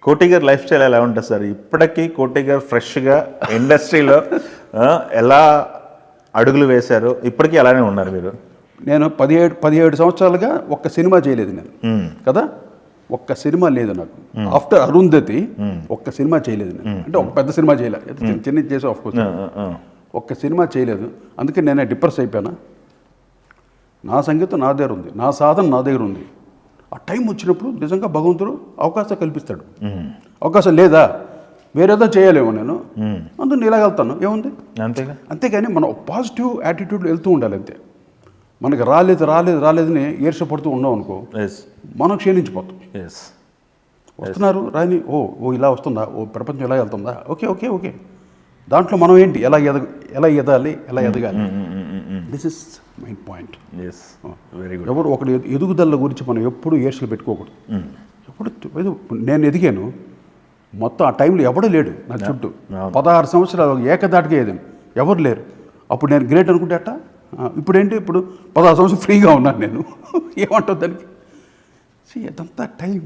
కోటి గారి life style ఎలా ఉంటుంది సార్? ఇప్పటికీ కోటి గారు ఫ్రెష్గా ఇండస్ట్రీలో ఎలా అడుగులు వేశారు, ఇప్పటికీ అలానే ఉన్నారు మీరు? నేను 17 సంవత్సరాలుగా ఒక్క సినిమా చేయలేదు నేను కదా, ఒక్క సినిమా లేదు నాకు. ఆఫ్టర్ అరుంధతి ఒక్క సినిమా చేయలేదు నేను. అంటే ఒక పెద్ద సినిమా చేయలేదు, చిన్న చేసి ఆఫ్ కోర్స్ ఒక్క సినిమా చేయలేదు. అందుకే నేనే డిప్రెస్ అయిపోయాను. నా సంగీతం నా దగ్గర ఉంది, నా సాధన నా దగ్గర ఉంది. ఆ టైం వచ్చినప్పుడు నిజంగా భగవంతుడు అవకాశం కల్పిస్తాడు. అవకాశం లేదా వేరేదో చేయలేము నేను, అందుకు ఇలాగెళ్తాను, ఏముంది అంతేగా. అంతేగాని మనం పాజిటివ్ యాటిట్యూడ్లో వెళ్తూ ఉండాలి అంతే. మనకి రాలేదని ఈర్షపడుతూ ఉన్నాం అనుకో, మనం క్షీణించిపోతాం. వస్తున్నారు రాని, ఓ ఇలా వస్తుందా, ఓ ప్రపంచం ఇలా వెళ్తుందా, ఓకే ఓకే ఓకే. దాంట్లో మనం ఏంటి, ఎలా ఎదగాలి, ఎలా ఎదగాలి, this is my point. Very good. ఎవరు ఒకటి ఎదుగుదల గురించి మనం ఎప్పుడు ఈర్షలు పెట్టుకోకూడదు. ఎప్పుడు నేను ఎదిగాను, మొత్తం ఆ టైంలో ఎవడూ లేడు నా చుట్టూ. 16 సంవత్సరాలు ఏకదాటిగా ఏదాను, ఎవరు లేరు. అప్పుడు నేను గ్రేట్ అనుకుంటే అట్ట. ఇప్పుడేంటి, ఇప్పుడు 16 సంవత్సరాలు ఫ్రీగా ఉన్నాను నేను. ఏమంటుంది దానికి? అదంతా టైం.